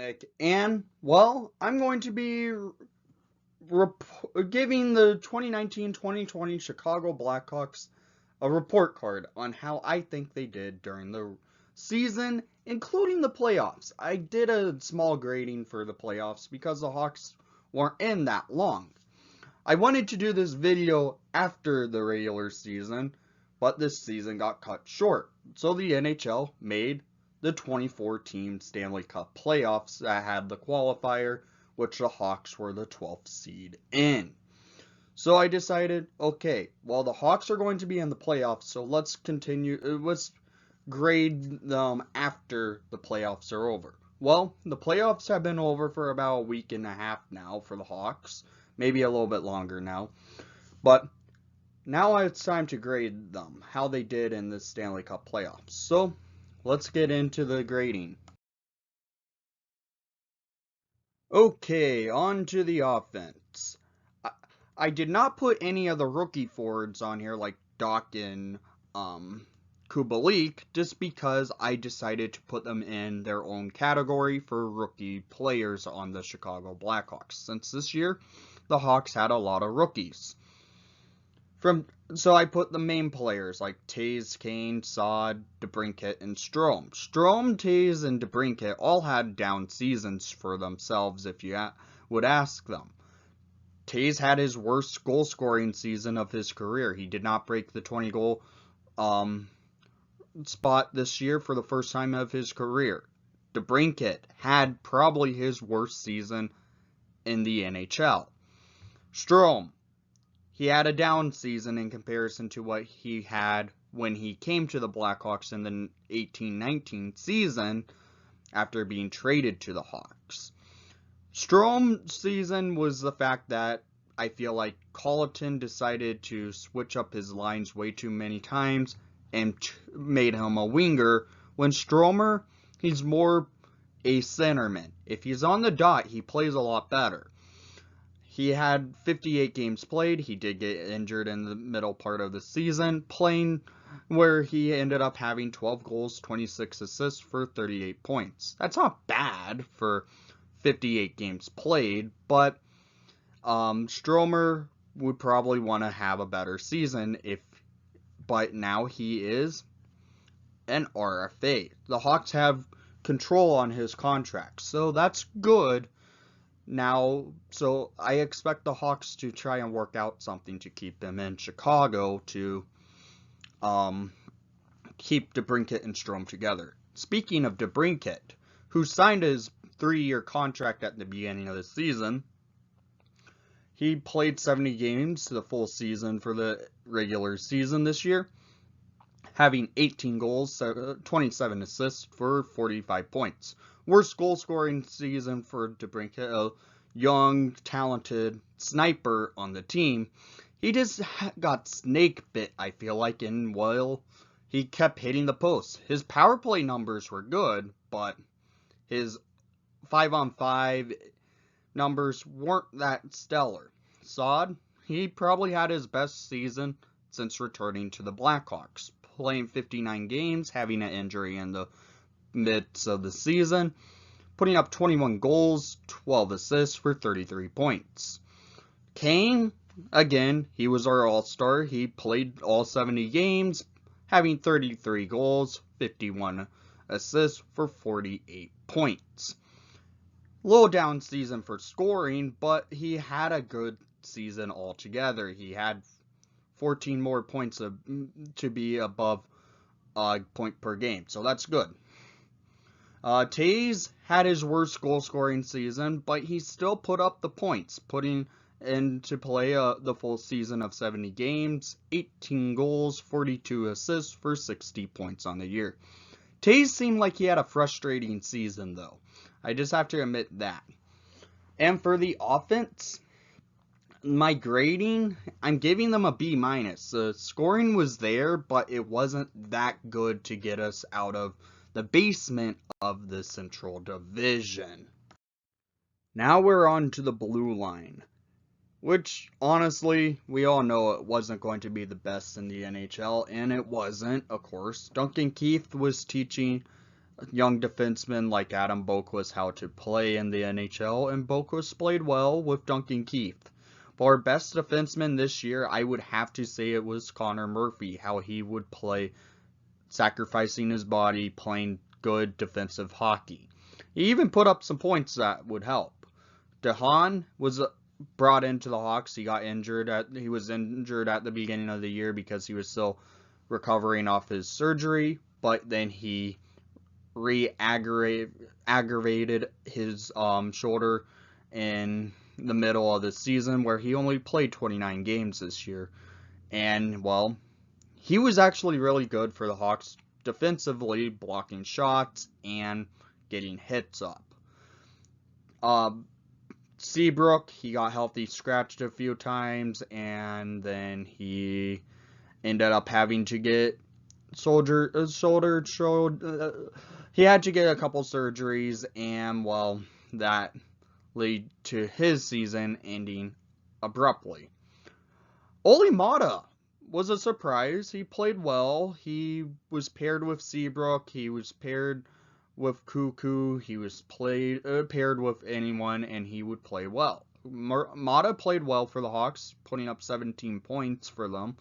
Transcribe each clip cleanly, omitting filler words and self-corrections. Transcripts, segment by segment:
Nick, and, well, I'm going to be giving the 2019-2020 Chicago Blackhawks a report card on how I think they did during the season, including the playoffs. I did a small grading for the playoffs because the Hawks weren't in that long. I wanted to do this video after the regular season, but this season got cut short. So the NHL made the 24-team Stanley Cup playoffs that had the qualifier, which the Hawks were the 12th seed in. So I decided, okay, well, the Hawks are going to be in the playoffs, so let's grade them after the playoffs are over. Well, the playoffs have been over for about a week and a half now for the Hawks, maybe a little bit longer now, but now it's time to grade them, how they did in the Stanley Cup playoffs. So let's get into the grading. Okay, on to the offense. I did not put any of the rookie forwards on here like Doc and Kubalik just because I decided to put them in their own category for rookie players on the Chicago Blackhawks, since this year the Hawks had a lot of rookies. So I put the main players like Taves, Kane, Saad, DeBrincat, and Strome. Strome, Taves, and DeBrincat all had down seasons for themselves if you would ask them. Taves had his worst goal-scoring season of his career. He did not break the 20-goal spot this year for the first time of his career. DeBrincat had probably his worst season in the NHL. Strome, he had a down season in comparison to what he had when he came to the Blackhawks in the 18-19 season after being traded to the Hawks. Strome's season was the fact that I feel like Colleton decided to switch up his lines way too many times and made him a winger, when Stromer, he's more a centerman. If he's on the dot, he plays a lot better. He had 58 games played. He did get injured in the middle part of the season, playing where he ended up having 12 goals, 26 assists for 38 points. That's not bad for 58 games played, but Stromer would probably want to have a better season but now he is an RFA. The Hawks have control on his contract, so that's good. Now, so I expect the Hawks to try and work out something to keep him in Chicago to keep DeBrincat and Strome together. Speaking of DeBrincat, who signed his 3-year contract at the beginning of the season, he played 70 games the full season for the regular season this year, having 18 goals, 27 assists for 45 points. Worst goal-scoring season for DeBrincat, a young, talented sniper on the team. He just got snake bit, I feel like, and while he kept hitting the post. His power play numbers were good, but his 5-on-5 numbers weren't that stellar. Saad, he probably had his best season since returning to the Blackhawks, playing 59 games, having an injury in the midst of the season, putting up 21 goals, 12 assists for 33 points. Kane, again, he was our all-star. He played all 70 games, having 33 goals, 51 assists for 48 points. Low down season for scoring, but he had a good season altogether. He had 14 more points to be above point per game, so that's good. Taves had his worst goal-scoring season, but he still put up the points, putting into play the full season of 70 games, 18 goals, 42 assists for 60 points on the year. Taves seemed like he had a frustrating season, though. I just have to admit that. And for the offense, my grading, I'm giving them a B-. The scoring was there, but it wasn't that good to get us out of the basement of the Central Division. Now we're on to the blue line, which, honestly, we all know it wasn't going to be the best in the NHL, and it wasn't, of course. Duncan Keith was teaching young defensemen like Adam Boqvist how to play in the NHL, and Boqvist played well with Duncan Keith. But our best defenseman this year, I would have to say it was Connor Murphy, how he would play, sacrificing his body, playing good defensive hockey. He even put up some points that would help. DeHaan was brought into the Hawks. He was injured at the beginning of the year because he was still recovering off his surgery, but then he aggravated his shoulder in the middle of the season, where he only played 29 games this year. And, well, he was actually really good for the Hawks defensively, blocking shots and getting hits up. Seabrook, he got healthy, scratched a few times, and then he ended up having to get he had to get a couple surgeries, and, well, that led to his season ending abruptly. Olli Maatta was a surprise. He played well. He was paired with Seabrook. He was paired with Cuckoo. He was paired with anyone, and he would play well. Maatta played well for the Hawks, putting up 17 points for them.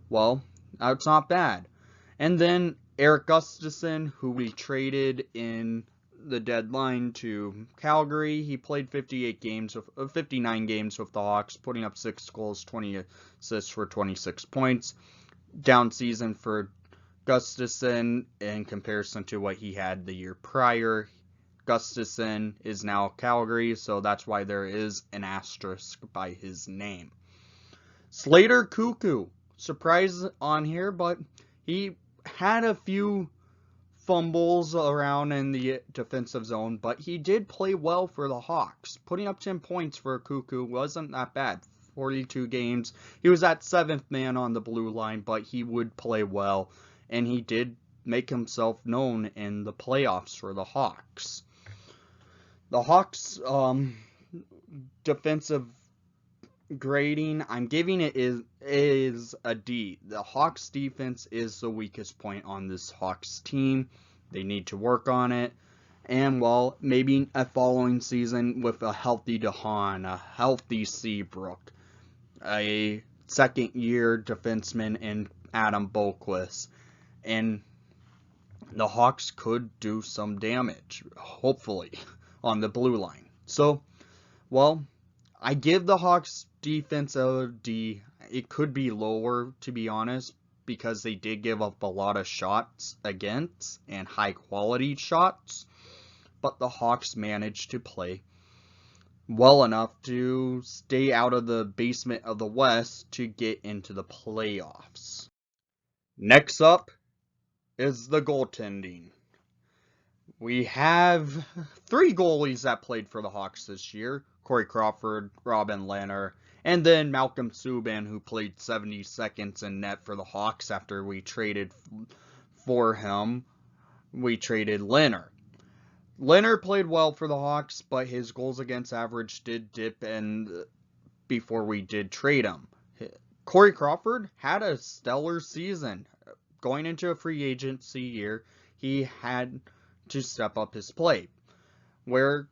Well, that's not bad. And then Erik Gustafsson, who we traded in the deadline to Calgary, he played 59 games with the Hawks, putting up 6 goals, 20 assists for 26 points. Down season for Gustafsson in comparison to what he had the year prior. Gustafsson is now Calgary, so that's why there is an asterisk by his name. Slater Cuckoo, surprise on here, but he had a few fumbles around in the defensive zone, but he did play well for the Hawks. Putting up 10 points for Cuckoo wasn't that bad. 42 games. He was at 7th man on the blue line, but he would play well, and he did make himself known in the playoffs for the Hawks. The Hawks defensive grading, I'm giving it is a D. The Hawks defense is the weakest point on this Hawks team. They need to work on it. And, well, maybe a following season with a healthy DeHaan, a healthy Seabrook, a second-year defenseman in Adam Boqvist, and the Hawks could do some damage, hopefully, on the blue line. So, well, I give the Hawks defense a D. It could be lower, to be honest, because they did give up a lot of shots against, and high-quality shots. But the Hawks managed to play well enough to stay out of the basement of the West to get into the playoffs. Next up is the goaltending. We have 3 goalies that played for the Hawks this year. Corey Crawford, Robin Lehner, and then Malcolm Subban, who played 70 seconds in net for the Hawks after we traded for him. We traded Lehner. Lehner played well for the Hawks, but his goals against average did dip before we did trade him. Corey Crawford had a stellar season. Going into a free agency year, he had to step up his play, where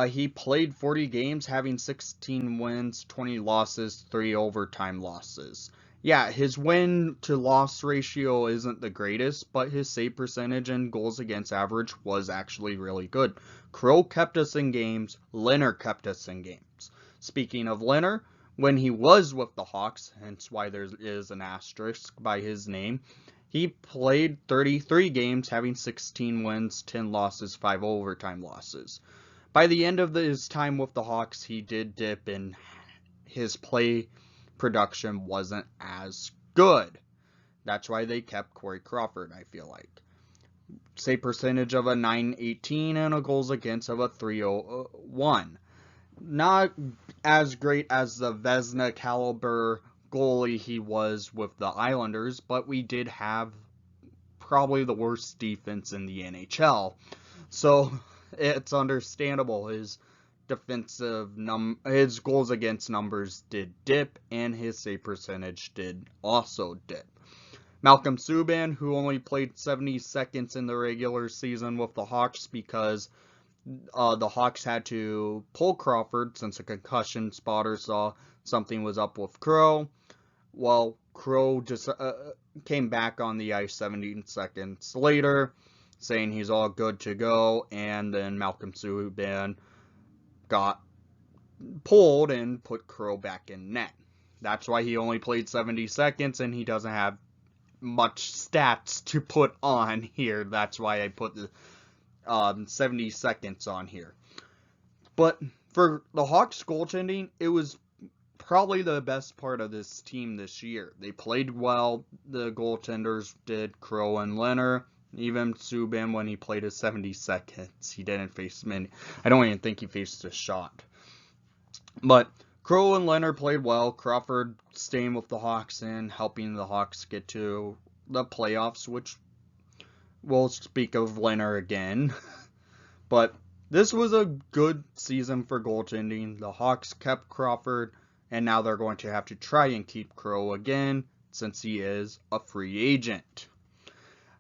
he played 40 games, having 16 wins, 20 losses, 3 overtime losses. Yeah, his win-to-loss ratio isn't the greatest, but his save percentage and goals against average was actually really good. Crow kept us in games. Lehner kept us in games. Speaking of Lehner, when he was with the Hawks, hence why there is an asterisk by his name, he played 33 games, having 16 wins, 10 losses, 5 overtime losses. By the end of his time with the Hawks, he did dip, and his play production wasn't as good. That's why they kept Corey Crawford, I feel like. Save percentage of a .918 and a goals against of a .301. Not as great as the Vezina caliber goalie he was with the Islanders, but we did have probably the worst defense in the NHL. So it's understandable his his goals against numbers did dip, and his save percentage did also dip. Malcolm Subban, who only played 70 seconds in the regular season with the Hawks because the Hawks had to pull Crawford since a concussion spotter saw something was up with Crow. Well, Crow just came back on the ice 17 seconds later, saying he's all good to go, and then Malcolm Subban got pulled and put Crow back in net. That's why he only played 70 seconds, and he doesn't have much stats to put on here. That's why I put the 70 seconds on here. But for the Hawks goaltending, it was probably the best part of this team this year. They played well. The goaltenders did, Crow and Leonard. Even Subban, when he played his 70 seconds, he didn't face many. I don't even think he faced a shot. But Crow and Leonard played well. Crawford staying with the Hawks and helping the Hawks get to the playoffs, which we'll speak of Leonard again. But this was a good season for goaltending. The Hawks kept Crawford, and now they're going to have to try and keep Crow again since he is a free agent.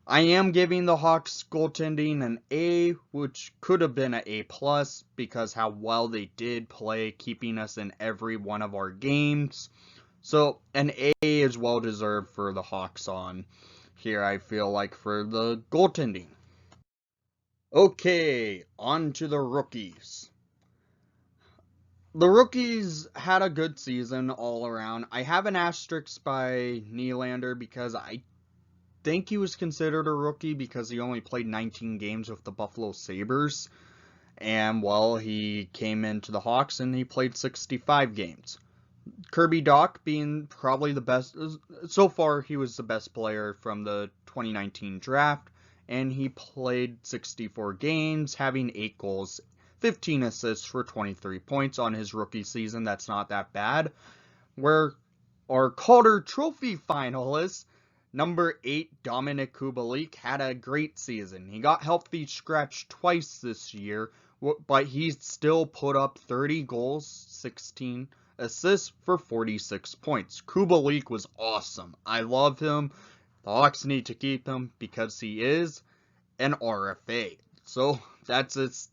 I am giving the Hawks goaltending an A, which could have been an A+, because how well they did play, keeping us in every one of our games. So an A is well deserved for the Hawks on here, I feel like, for the goaltending. Okay, on to the rookies. The rookies had a good season all around. I have an asterisk by Nylander because I think he was considered a rookie because he only played 19 games with the Buffalo Sabres. And, well, he came into the Hawks and he played 65 games. Kirby Dach being probably the best. So far, he was the best player from the 2019 draft. And he played 64 games, having 8 goals, 15 assists for 23 points on his rookie season. That's not that bad. Where our Calder Trophy finalist, number 8, Dominic Kubalik, had a great season. He got healthy scratched twice this year, but he still put up 30 goals, 16 assists for 46 points. Kubalik was awesome. I love him. The Hawks need to keep him because he is an RFA. So that's its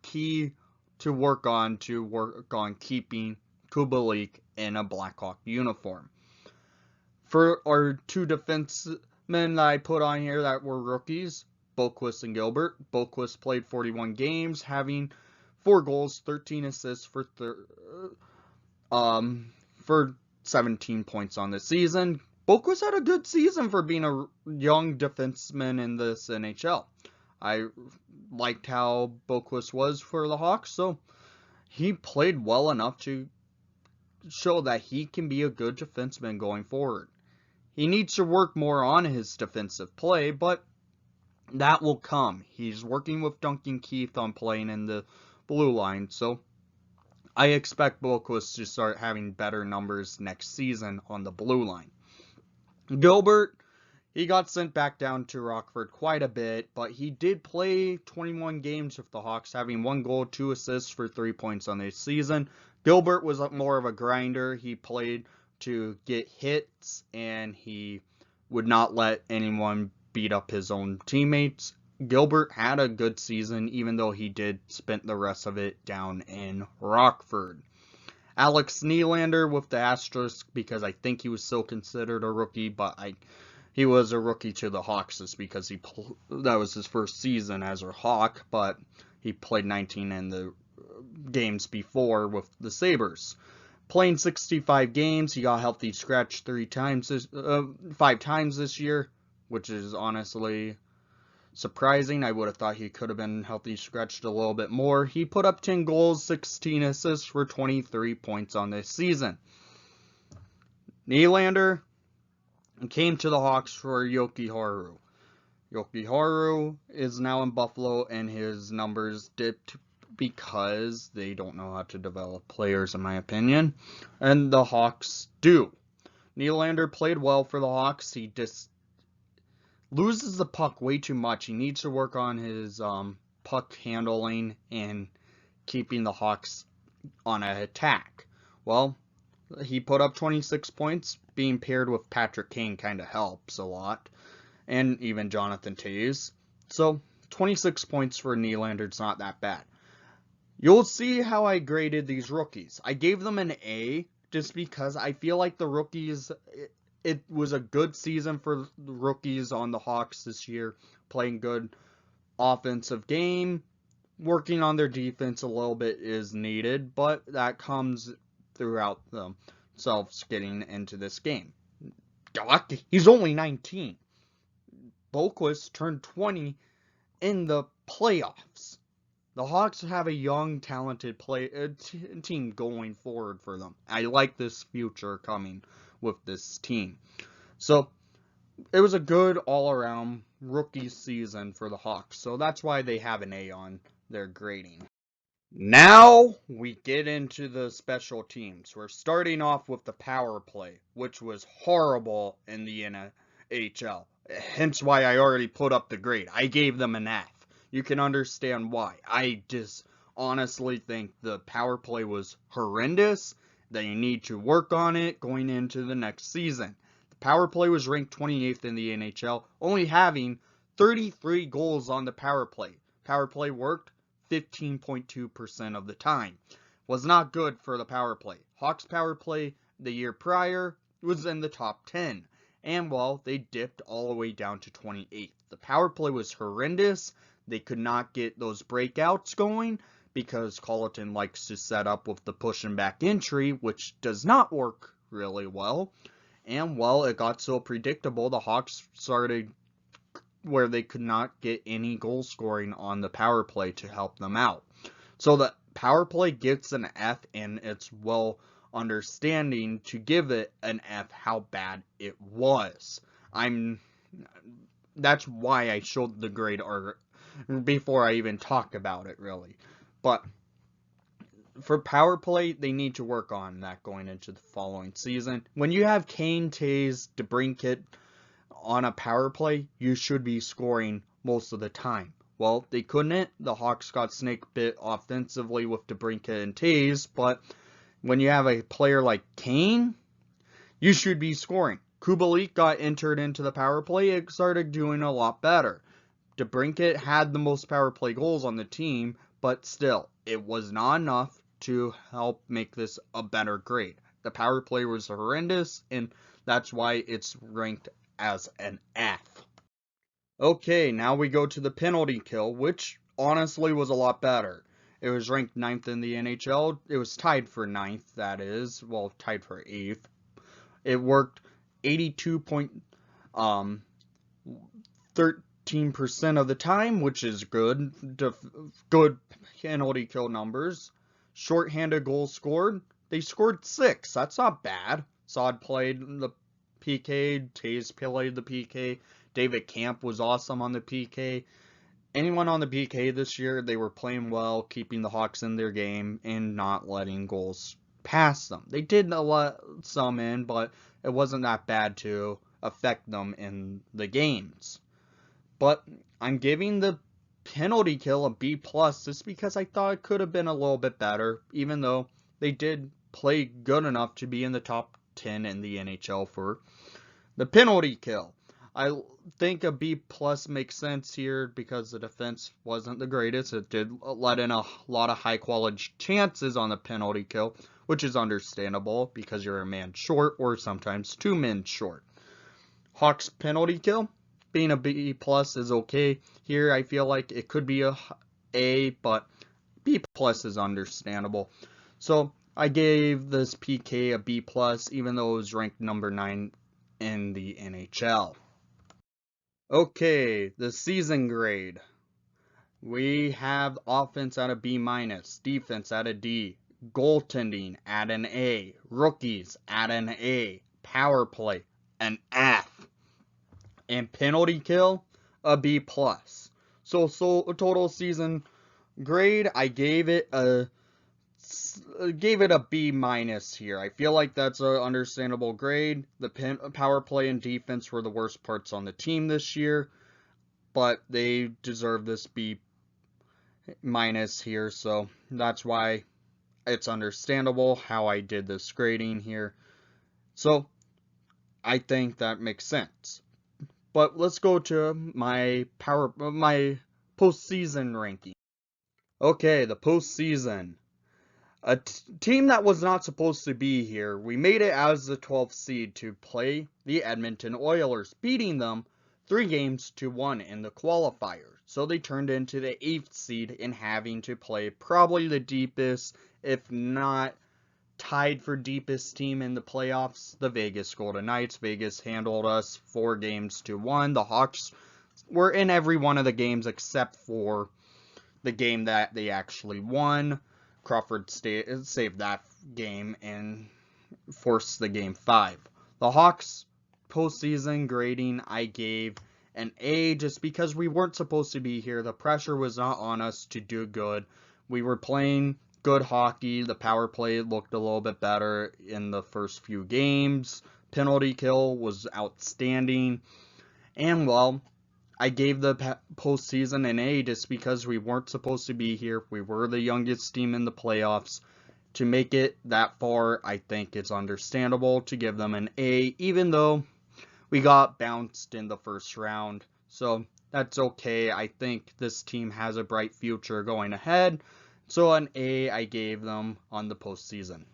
key to work on keeping Kubalik in a Blackhawk uniform. For our 2 defensemen that I put on here that were rookies, Boqvist and Gilbert. Boqvist played 41 games, having 4 goals, 13 assists for 17 points on the season. Boqvist had a good season for being a young defenseman in this NHL. I liked how Boqvist was for the Hawks, so he played well enough to show that he can be a good defenseman going forward. He needs to work more on his defensive play, but that will come. He's working with Duncan Keith on playing in the blue line, so I expect Boqvist to start having better numbers next season on the blue line. Gilbert, he got sent back down to Rockford quite a bit, but he did play 21 games with the Hawks, having 1 goal, 2 assists for 3 points on this season. Gilbert was more of a grinder. He played to get hits, and he would not let anyone beat up his own teammates. Gilbert had a good season, even though he did spend the rest of it down in Rockford. Alex Nylander with the asterisk because I think he was still considered a rookie, but he was a rookie to the Hawks just because that was his first season as a Hawk, but he played 19 in the games before with the Sabres. Playing 65 games, he got healthy scratch 5 times this year, which is honestly surprising. I would have thought he could have been healthy scratched a little bit more. He put up 10 goals, 16 assists for 23 points on this season. Nylander came to the Hawks for Jokiharju. Jokiharju is now in Buffalo, and his numbers dipped because they don't know how to develop players, in my opinion, and the Hawks do. Nylander played well for the Hawks. He just loses the puck way too much. He needs to work on his puck handling and keeping the Hawks on an attack. Well, he put up 26 points, being paired with Patrick Kane kind of helps a lot, and even Jonathan Toews. So 26 points for Nylander's not that bad. You'll see how I graded these rookies. I gave them an A just because I feel like the rookies, it was a good season for the rookies on the Hawks this year, playing good offensive game. Working on their defense a little bit is needed, but that comes throughout themselves getting into this game. He's only 19. Boquist turned 20 in the playoffs. The Hawks have a young, talented team going forward for them. I like this future coming with this team. So, it was a good all-around rookie season for the Hawks. So, that's why they have an A on their grading. Now, we get into the special teams. We're starting off with the power play, which was horrible in the NHL. Hence why I already put up the grade. I gave them an F. You can understand why. I just honestly think the power play was horrendous. They need to work on it going into the next season. The power play was ranked 28th in the NHL, only having 33 goals on the power play. Power play worked 15.2% of the time. Was not good for the power play. Hawks power play the year prior was in the top 10. And well, they dipped all the way down to 28th. The power play was horrendous. They could not get those breakouts going because Colleton likes to set up with the push and back entry, which does not work really well. And well, it got so predictable, the Hawks started where they could not get any goal scoring on the power play to help them out. So the power play gets an F, and it's well understanding to give it an F how bad it was. That's why I showed the grade before I even talk about it, really. But for power play, they need to work on that going into the following season. When you have Kane, Toews, DeBrincat on a power play, you should be scoring most of the time. Well, they couldn't. The Hawks got snake bit offensively with DeBrincat and Toews, but when you have a player like Kane, you should be scoring. Kubalik got entered into the power play. It started doing a lot better. DeBrincat had the most power play goals on the team, but still, it was not enough to help make this a better grade. The power play was horrendous, and that's why it's ranked as an F. Okay, now we go to the penalty kill, which honestly was a lot better. It was ranked 9th in the NHL. It was tied for 9th, that is. Well, tied for 8th. It worked 82.13% of the time, which is good. Good penalty kill numbers. Shorthanded goals scored. They scored 6. That's not bad. Saad played the PK. Toews played the PK. David Camp was awesome on the PK. Anyone on the PK this year, they were playing well, keeping the Hawks in their game, and not letting goals pass them. They did let some in, but it wasn't that bad to affect them in the games. But I'm giving the penalty kill a B+, just because I thought it could have been a little bit better, even though they did play good enough to be in the top 10 in the NHL for the penalty kill. I think a B+ makes sense here because the defense wasn't the greatest. It did let in a lot of high-quality chances on the penalty kill, which is understandable because you're a man short or sometimes 2 men short. Hawks penalty kill, being a B+ is okay. Here I feel like it could be A, but B+ is understandable. So I gave this PK a B+, even though it was ranked number 9 in the NHL. Okay, the season grade. We have offense at a B-, defense at a D, goaltending at an A, rookies at an A, power play an F, and penalty kill a B+. So total season grade, I gave it a B- here. I feel like that's an understandable grade. The power play and defense were the worst parts on the team this year, but they deserve this B- here, so that's why it's understandable how I did this grading here. So I think that makes sense. But let's go to my postseason ranking. Okay, the postseason. A team that was not supposed to be here. We made it as the 12th seed to play the Edmonton Oilers, beating them 3-1 in the qualifier. So they turned into the 8th seed in having to play probably the deepest, if not tied for deepest team in the playoffs, the Vegas Golden Knights. Vegas handled us 4-1. The Hawks were in every one of the games except for the game that they actually won. Crawford saved that game and forced the game 5. The Hawks postseason grading, I gave an A just because we weren't supposed to be here. The pressure was not on us to do good. We were playing good hockey. The power play looked a little bit better in the first few games. Penalty kill was outstanding. And, well, I gave the postseason an A just because we weren't supposed to be here. We were the youngest team in the playoffs. To make it that far, I think it's understandable to give them an A, even though we got bounced in the first round. So that's okay. I think this team has a bright future going ahead. So an A I gave them on the postseason.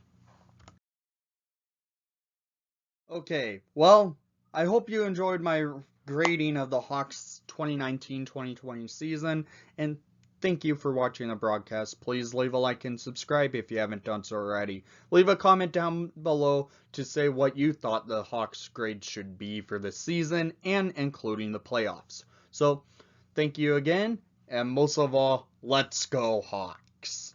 Okay, well, I hope you enjoyed my grading of the Hawks 2019-2020 season, and thank you for watching the broadcast. Please leave a like and subscribe if you haven't done so already. Leave a comment down below to say what you thought the Hawks grade should be for this season, and including the playoffs. So, thank you again, and most of all, let's go Hawks!